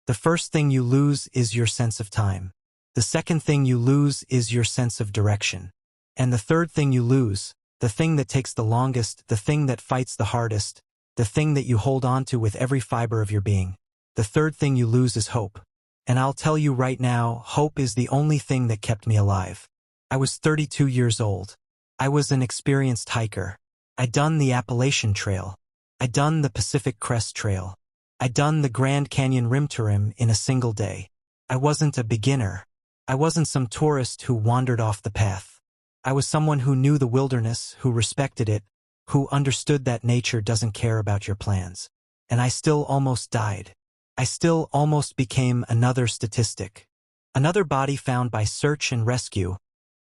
The first thing you lose is your sense of time. The second thing you lose is your sense of direction. And the third thing you lose, the thing that takes the longest, the thing that fights the hardest, the thing that you hold on to with every fiber of your being, the third thing you lose is hope. And I'll tell you right now, hope is the only thing that kept me alive. I was 32 years old. I was an experienced hiker. I'd done the Appalachian Trail. I'd done the Pacific Crest Trail. I'd done the Grand Canyon rim to rim in a single day. I wasn't a beginner. I wasn't some tourist who wandered off the path. I was someone who knew the wilderness, who respected it, who understood that nature doesn't care about your plans. And I still almost died. I still almost became another statistic. Another body found by search and rescue.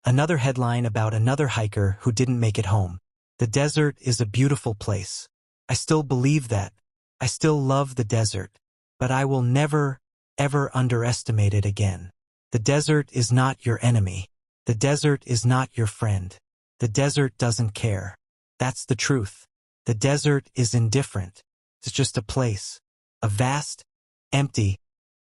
Another headline about another hiker who didn't make it home. The desert is a beautiful place. I still believe that. I still love the desert. But I will never, ever underestimate it again. The desert is not your enemy. The desert is not your friend. The desert doesn't care. That's the truth. The desert is indifferent. It's just a place. A vast, empty,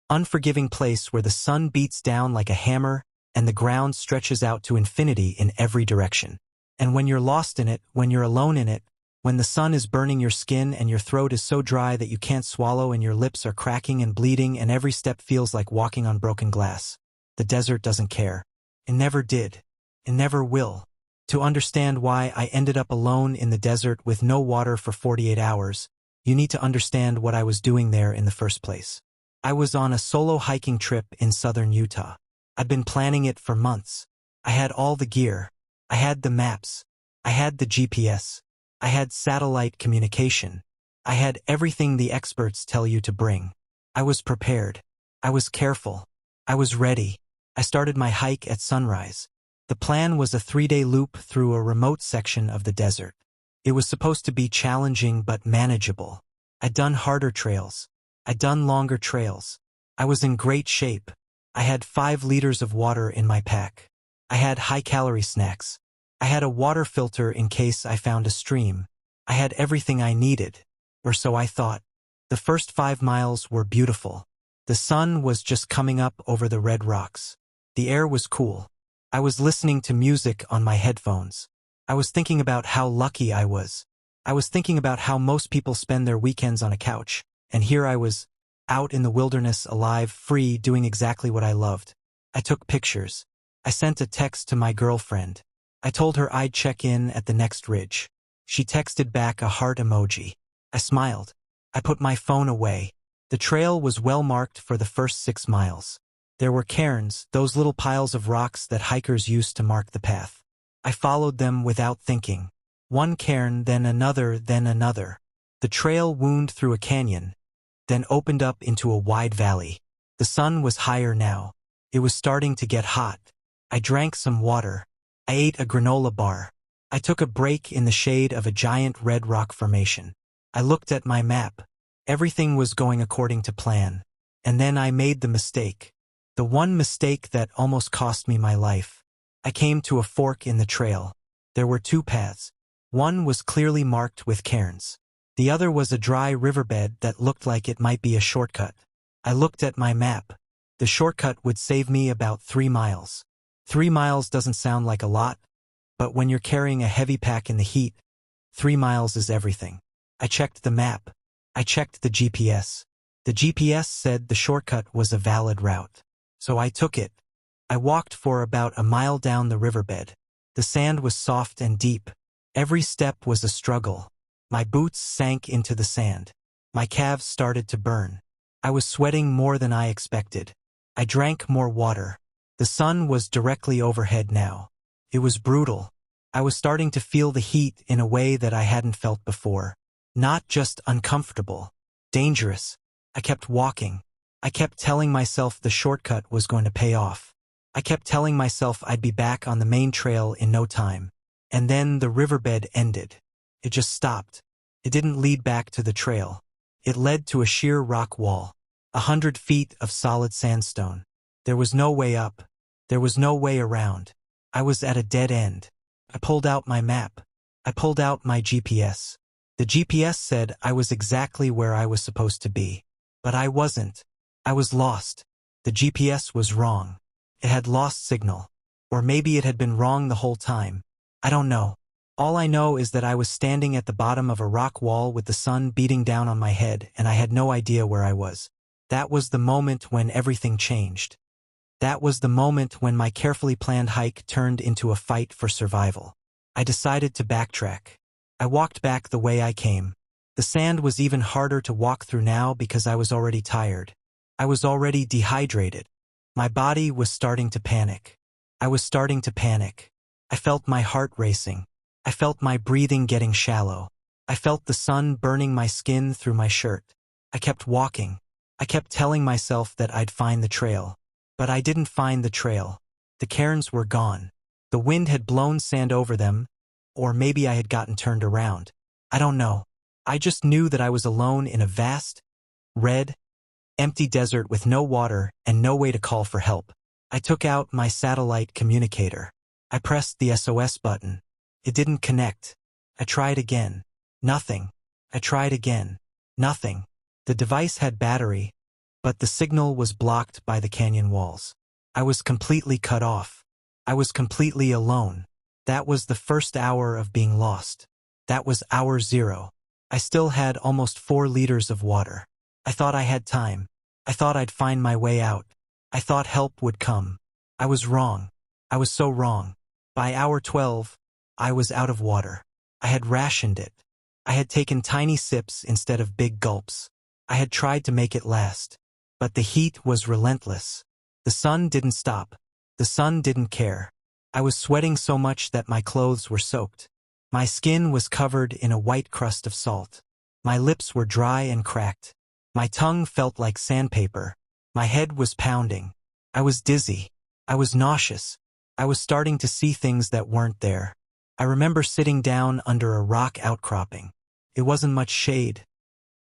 unforgiving place where the sun beats down like a hammer and the ground stretches out to infinity in every direction. And when you're lost in it, when you're alone in it, when the sun is burning your skin and your throat is so dry that you can't swallow and your lips are cracking and bleeding and every step feels like walking on broken glass, the desert doesn't care. It never did. It never will. To understand why I ended up alone in the desert with no water for 48 hours, you need to understand what I was doing there in the first place. I was on a solo hiking trip in southern Utah. I'd been planning it for months. I had all the gear. I had the maps. I had the GPS. I had satellite communication. I had everything the experts tell you to bring. I was prepared. I was careful. I was ready. I started my hike at sunrise. The plan was a 3-day loop through a remote section of the desert. It was supposed to be challenging but manageable. I'd done harder trails. I'd done longer trails. I was in great shape. I had 5 liters of water in my pack. I had high-calorie snacks. I had a water filter in case I found a stream. I had everything I needed, or so I thought. The first 5 miles were beautiful. The sun was just coming up over the red rocks. The air was cool. I was listening to music on my headphones. I was thinking about how lucky I was. I was thinking about how most people spend their weekends on a couch, and here I was, out in the wilderness, alive, free, doing exactly what I loved. I took pictures. I sent a text to my girlfriend. I told her I'd check in at the next ridge. She texted back a heart emoji. I smiled. I put my phone away. The trail was well marked for the first 6 miles. There were cairns, those little piles of rocks that hikers used to mark the path. I followed them without thinking. One cairn, then another, then another. The trail wound through a canyon, then opened up into a wide valley. The sun was higher now. It was starting to get hot. I drank some water. I ate a granola bar. I took a break in the shade of a giant red rock formation. I looked at my map. Everything was going according to plan. And then I made the mistake. The one mistake that almost cost me my life. I came to a fork in the trail. There were 2 paths. One was clearly marked with cairns. The other was a dry riverbed that looked like it might be a shortcut. I looked at my map. The shortcut would save me about 3 miles. 3 miles doesn't sound like a lot, but when you're carrying a heavy pack in the heat, 3 miles is everything. I checked the map. I checked the GPS. The GPS said the shortcut was a valid route. So I took it. I walked for about a mile down the riverbed. The sand was soft and deep. Every step was a struggle. My boots sank into the sand. My calves started to burn. I was sweating more than I expected. I drank more water. The sun was directly overhead now. It was brutal. I was starting to feel the heat in a way that I hadn't felt before. Not just uncomfortable. Dangerous. I kept walking. I kept telling myself the shortcut was going to pay off. I kept telling myself I'd be back on the main trail in no time. And then the riverbed ended. It just stopped. It didn't lead back to the trail. It led to a sheer rock wall. 100 feet of solid sandstone. There was no way up. There was no way around. I was at a dead end. I pulled out my map. I pulled out my GPS. The GPS said I was exactly where I was supposed to be. But I wasn't. I was lost. The GPS was wrong. It had lost signal. Or maybe it had been wrong the whole time. I don't know. All I know is that I was standing at the bottom of a rock wall with the sun beating down on my head, and I had no idea where I was. That was the moment when everything changed. That was the moment when my carefully planned hike turned into a fight for survival. I decided to backtrack. I walked back the way I came. The sand was even harder to walk through now because I was already tired. I was already dehydrated. My body was starting to panic. I was starting to panic. I felt my heart racing. I felt my breathing getting shallow. I felt the sun burning my skin through my shirt. I kept walking. I kept telling myself that I'd find the trail. But I didn't find the trail. The cairns were gone. The wind had blown sand over them, or maybe I had gotten turned around. I don't know. I just knew that I was alone in a vast, red, empty desert with no water and no way to call for help. I took out my satellite communicator. I pressed the SOS button. It didn't connect. I tried again. Nothing. I tried again. Nothing. The device had battery, but the signal was blocked by the canyon walls. I was completely cut off. I was completely alone. That was the first hour of being lost. That was hour 0. I still had almost 4 liters of water. I thought I had time. I thought I'd find my way out. I thought help would come. I was wrong. I was so wrong. By hour 12, I was out of water. I had rationed it. I had taken tiny sips instead of big gulps. I had tried to make it last. But the heat was relentless. The sun didn't stop. The sun didn't care. I was sweating so much that my clothes were soaked. My skin was covered in a white crust of salt. My lips were dry and cracked. My tongue felt like sandpaper. My head was pounding. I was dizzy. I was nauseous. I was starting to see things that weren't there. I remember sitting down under a rock outcropping. It wasn't much shade,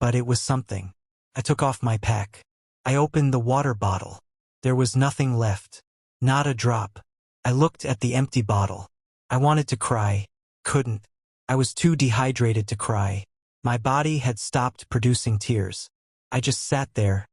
but it was something. I took off my pack. I opened the water bottle. There was nothing left. Not a drop. I looked at the empty bottle. I wanted to cry. Couldn't. I was too dehydrated to cry. My body had stopped producing tears. I just sat there,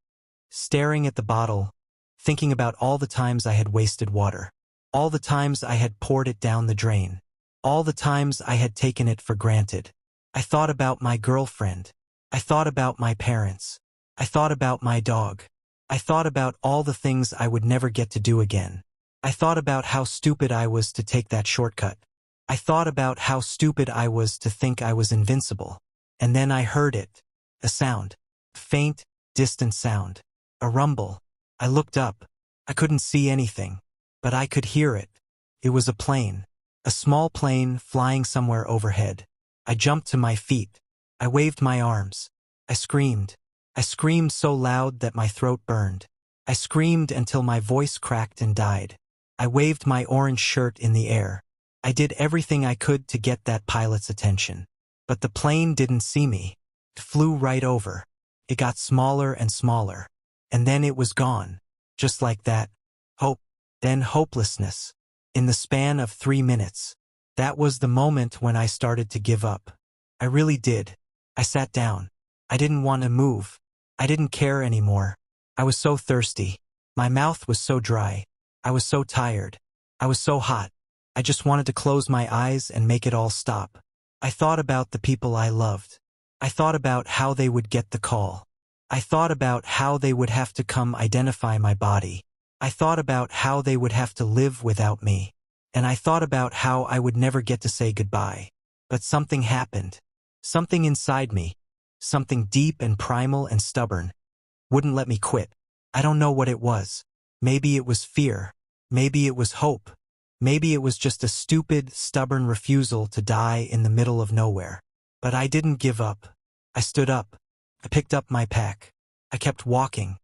staring at the bottle, thinking about all the times I had wasted water. All the times I had poured it down the drain. All the times I had taken it for granted. I thought about my girlfriend. I thought about my parents. I thought about my dog. I thought about all the things I would never get to do again. I thought about how stupid I was to take that shortcut. I thought about how stupid I was to think I was invincible. And then I heard it. A sound. Faint, distant sound. A rumble. I looked up. I couldn't see anything, but I could hear it. It was a plane. A small plane flying somewhere overhead. I jumped to my feet. I waved my arms. I screamed. I screamed so loud that my throat burned. I screamed until my voice cracked and died. I waved my orange shirt in the air. I did everything I could to get that pilot's attention. But the plane didn't see me. It flew right over. It got smaller and smaller. And then it was gone. Just like that. Hope. Then hopelessness. In the span of 3 minutes. That was the moment when I started to give up. I really did. I sat down. I didn't want to move. I didn't care anymore. I was so thirsty. My mouth was so dry. I was so tired. I was so hot. I just wanted to close my eyes and make it all stop. I thought about the people I loved. I thought about how they would get the call. I thought about how they would have to come identify my body. I thought about how they would have to live without me. And I thought about how I would never get to say goodbye. But something happened. Something inside me. Something deep and primal and stubborn. Wouldn't let me quit. I don't know what it was. Maybe it was fear. Maybe it was hope. Maybe it was just a stupid, stubborn refusal to die in the middle of nowhere. But I didn't give up. I stood up. I picked up my pack. I kept walking.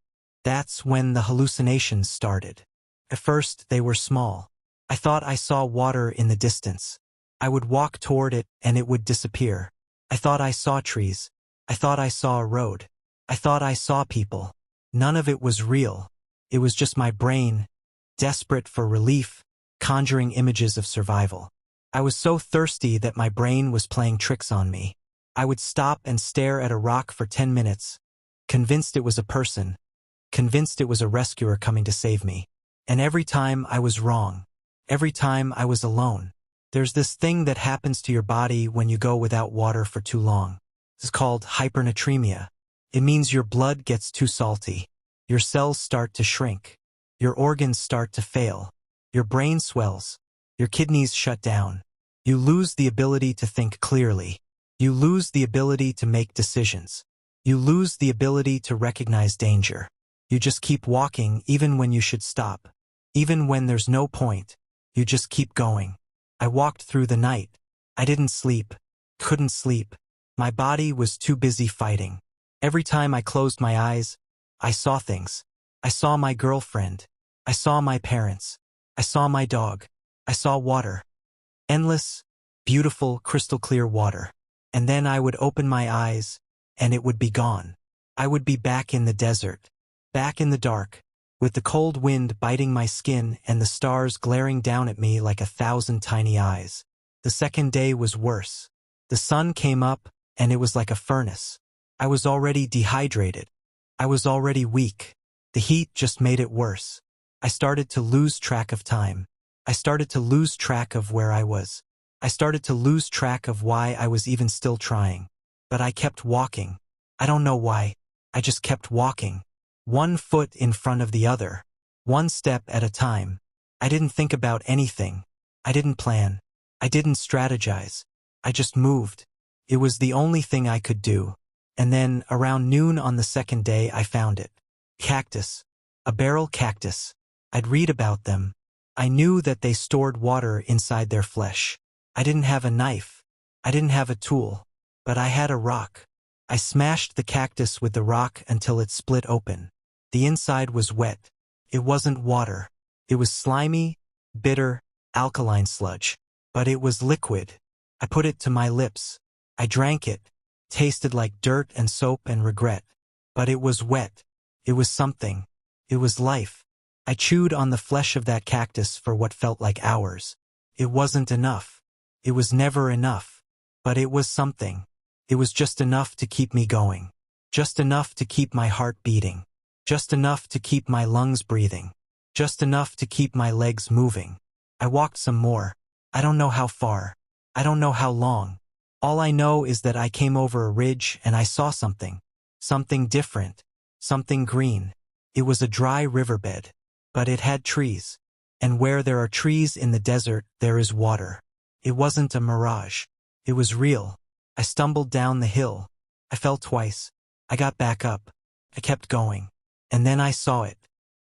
That's when the hallucinations started. At first, they were small. I thought I saw water in the distance. I would walk toward it and it would disappear. I thought I saw trees. I thought I saw a road. I thought I saw people. None of it was real. It was just my brain, desperate for relief, conjuring images of survival. I was so thirsty that my brain was playing tricks on me. I would stop and stare at a rock for 10 minutes, convinced it was a person, convinced it was a rescuer coming to save me. And every time I was wrong. Every time I was alone. There's this thing that happens to your body when you go without water for too long. It's called hypernatremia. It means your blood gets too salty. Your cells start to shrink. Your organs start to fail. Your brain swells. Your kidneys shut down. You lose the ability to think clearly. You lose the ability to make decisions. You lose the ability to recognize danger. You just keep walking even when you should stop. Even when there's no point. You just keep going. I walked through the night. I didn't sleep. Couldn't sleep. My body was too busy fighting. Every time I closed my eyes, I saw things. I saw my girlfriend. I saw my parents. I saw my dog. I saw water. Endless, beautiful, crystal clear water. And then I would open my eyes, and it would be gone. I would be back in the desert. Back in the dark. With the cold wind biting my skin and the stars glaring down at me like 1,000 tiny eyes. The second day was worse. The sun came up, and it was like a furnace. I was already dehydrated. I was already weak. The heat just made it worse. I started to lose track of time. I started to lose track of where I was. I started to lose track of why I was even still trying. But I kept walking. I don't know why. I just kept walking. One foot in front of the other. One step at a time. I didn't think about anything. I didn't plan. I didn't strategize. I just moved. It was the only thing I could do. And then, around noon on the second day, I found it. Cactus. A barrel cactus. I'd read about them. I knew that they stored water inside their flesh. I didn't have a knife. I didn't have a tool. But I had a rock. I smashed the cactus with the rock until it split open. The inside was wet. It wasn't water. It was slimy, bitter, alkaline sludge. But it was liquid. I put it to my lips. I drank it. Tasted like dirt and soap and regret. But it was wet. It was something. It was life. I chewed on the flesh of that cactus for what felt like hours. It wasn't enough. It was never enough. But it was something. It was just enough to keep me going. Just enough to keep my heart beating. Just enough to keep my lungs breathing. Just enough to keep my legs moving. I walked some more. I don't know how far. I don't know how long. All I know is that I came over a ridge and I saw something. Something different. Something green. It was a dry riverbed. But it had trees. And where there are trees in the desert, there is water. It wasn't a mirage. It was real. I stumbled down the hill. I fell twice. I got back up. I kept going. And then I saw it.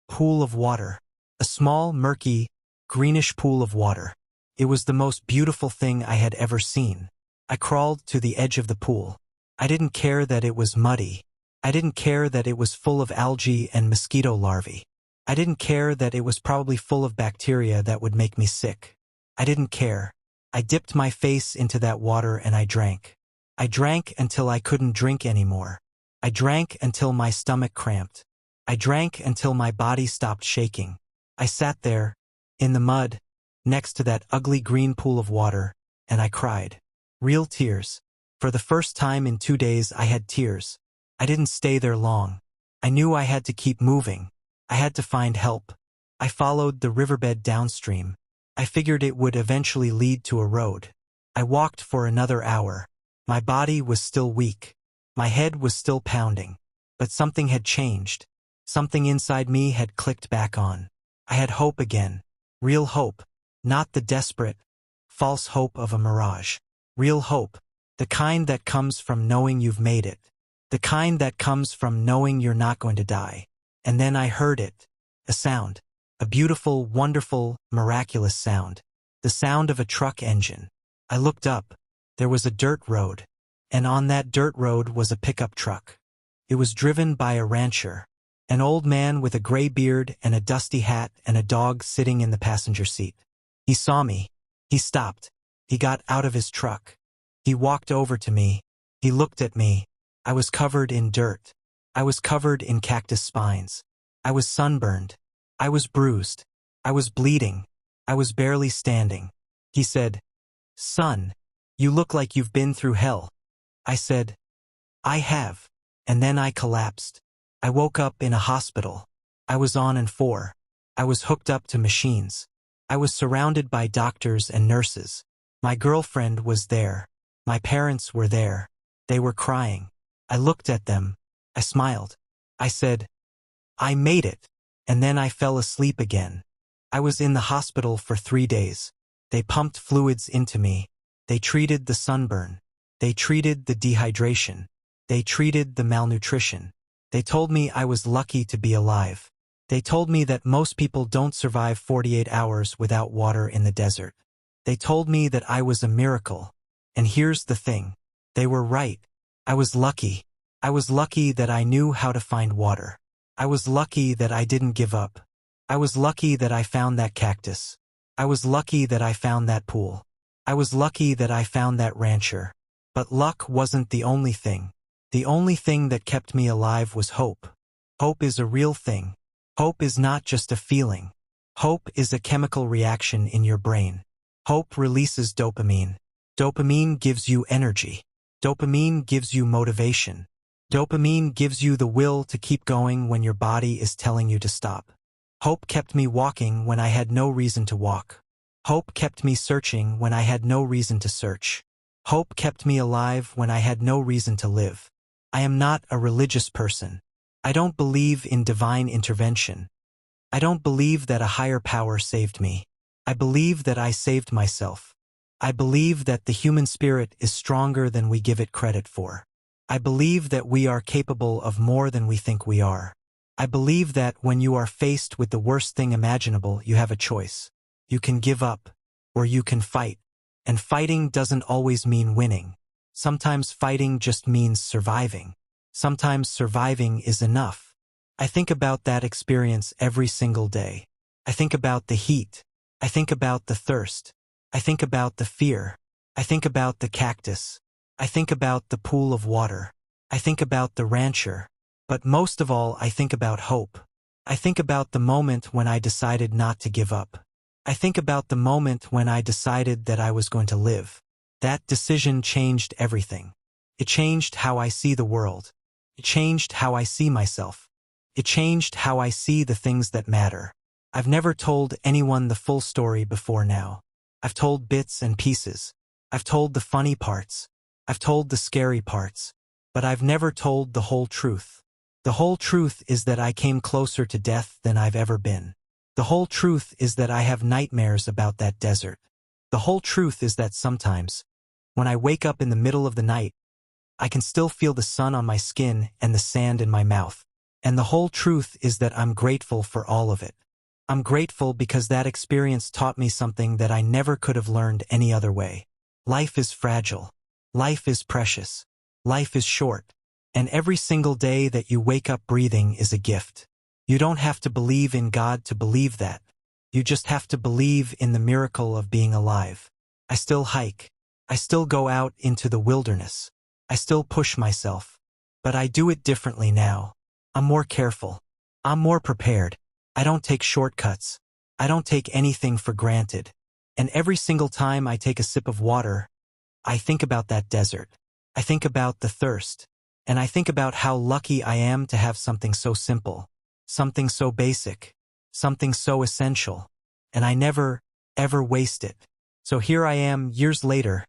Pool of water. A small, murky, greenish pool of water. It was the most beautiful thing I had ever seen. I crawled to the edge of the pool. I didn't care that it was muddy. I didn't care that it was full of algae and mosquito larvae. I didn't care that it was probably full of bacteria that would make me sick. I didn't care. I dipped my face into that water and I drank. I drank until I couldn't drink anymore. I drank until my stomach cramped. I drank until my body stopped shaking. I sat there, in the mud, next to that ugly green pool of water, and I cried. Real tears. For the first time in 2 days I had tears. I didn't stay there long. I knew I had to keep moving. I had to find help. I followed the riverbed downstream. I figured it would eventually lead to a road. I walked for another hour. My body was still weak. My head was still pounding. But something had changed. Something inside me had clicked back on. I had hope again. Real hope. Not the desperate, false hope of a mirage. Real hope. The kind that comes from knowing you've made it. The kind that comes from knowing you're not going to die. And then I heard it. A sound. A beautiful, wonderful, miraculous sound. The sound of a truck engine. I looked up. There was a dirt road. And on that dirt road was a pickup truck. It was driven by a rancher. An old man with a gray beard and a dusty hat and a dog sitting in the passenger seat. He saw me. He stopped. He got out of his truck. He walked over to me. He looked at me. I was covered in dirt. I was covered in cactus spines. I was sunburned. I was bruised. I was bleeding. I was barely standing. He said, "Son, you look like you've been through hell." I said, "I have." And then I collapsed. I woke up in a hospital. I was on and for. I was hooked up to machines. I was surrounded by doctors and nurses. My girlfriend was there. My parents were there. They were crying. I looked at them. I smiled. I said, I made it. And then I fell asleep again. I was in the hospital for 3 days. They pumped fluids into me. They treated the sunburn. They treated the dehydration. They treated the malnutrition. They told me I was lucky to be alive. They told me that most people don't survive 48 hours without water in the desert. They told me that I was a miracle. And here's the thing. They were right. I was lucky. I was lucky that I knew how to find water. I was lucky that I didn't give up. I was lucky that I found that cactus. I was lucky that I found that pool. I was lucky that I found that rancher. But luck wasn't the only thing. The only thing that kept me alive was hope. Hope is a real thing. Hope is not just a feeling. Hope is a chemical reaction in your brain. Hope releases dopamine. Dopamine gives you energy. Dopamine gives you motivation. Dopamine gives you the will to keep going when your body is telling you to stop. Hope kept me walking when I had no reason to walk. Hope kept me searching when I had no reason to search. Hope kept me alive when I had no reason to live. I am not a religious person. I don't believe in divine intervention. I don't believe that a higher power saved me. I believe that I saved myself. I believe that the human spirit is stronger than we give it credit for. I believe that we are capable of more than we think we are. I believe that when you are faced with the worst thing imaginable, you have a choice. You can give up, or you can fight. And fighting doesn't always mean winning. Sometimes fighting just means surviving. Sometimes surviving is enough. I think about that experience every single day. I think about the heat. I think about the thirst. I think about the fear. I think about the cactus. I think about the pool of water. I think about the rancher. But most of all, I think about hope. I think about the moment when I decided not to give up. I think about the moment when I decided that I was going to live. That decision changed everything. It changed how I see the world. It changed how I see myself. It changed how I see the things that matter. I've never told anyone the full story before now. I've told bits and pieces. I've told the funny parts. I've told the scary parts. But I've never told the whole truth. The whole truth is that I came closer to death than I've ever been. The whole truth is that I have nightmares about that desert. The whole truth is that sometimes, when I wake up in the middle of the night, I can still feel the sun on my skin and the sand in my mouth. And the whole truth is that I'm grateful for all of it. I'm grateful because that experience taught me something that I never could have learned any other way. Life is fragile. Life is precious. Life is short. And every single day that you wake up breathing is a gift. You don't have to believe in God to believe that. You just have to believe in the miracle of being alive. I still hike. I still go out into the wilderness. I still push myself. But I do it differently now. I'm more careful. I'm more prepared. I don't take shortcuts. I don't take anything for granted. And every single time I take a sip of water, I think about that desert. I think about the thirst. And I think about how lucky I am to have something so simple, something so basic, something so essential. And I never, ever waste it. So here I am years later,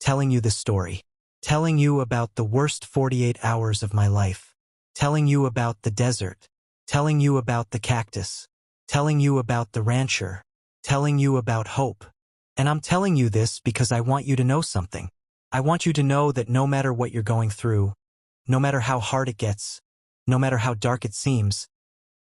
telling you this story. Telling you about the worst 48 hours of my life. Telling you about the desert. Telling you about the cactus. Telling you about the rancher. Telling you about hope. And I'm telling you this because I want you to know something. I want you to know that no matter what you're going through, no matter how hard it gets, no matter how dark it seems,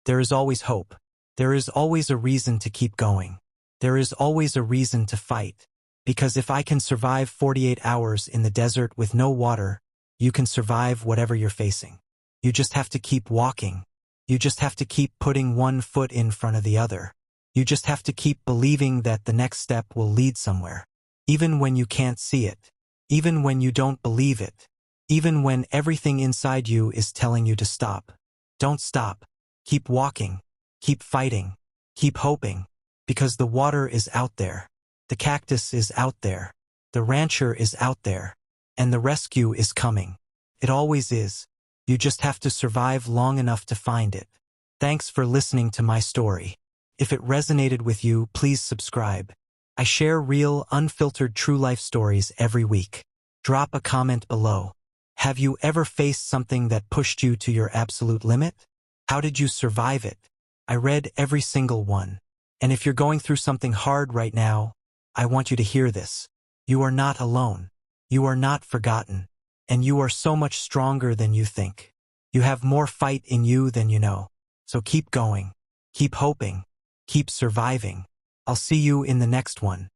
there is always hope. There is always a reason to keep going. There is always a reason to fight. Because if I can survive 48 hours in the desert with no water, you can survive whatever you're facing. You just have to keep walking. You just have to keep putting one foot in front of the other. You just have to keep believing that the next step will lead somewhere. Even when you can't see it. Even when you don't believe it. Even when everything inside you is telling you to stop. Don't stop. Keep walking. Keep fighting. Keep hoping. Because the water is out there. The cactus is out there. The rancher is out there. And the rescue is coming. It always is. You just have to survive long enough to find it. Thanks for listening to my story. If it resonated with you, please subscribe. I share real, unfiltered true life stories every week. Drop a comment below. Have you ever faced something that pushed you to your absolute limit? How did you survive it? I read every single one. And if you're going through something hard right now, I want you to hear this. You are not alone. You are not forgotten. And you are so much stronger than you think. You have more fight in you than you know. So keep going. Keep hoping. Keep surviving. I'll see you in the next one.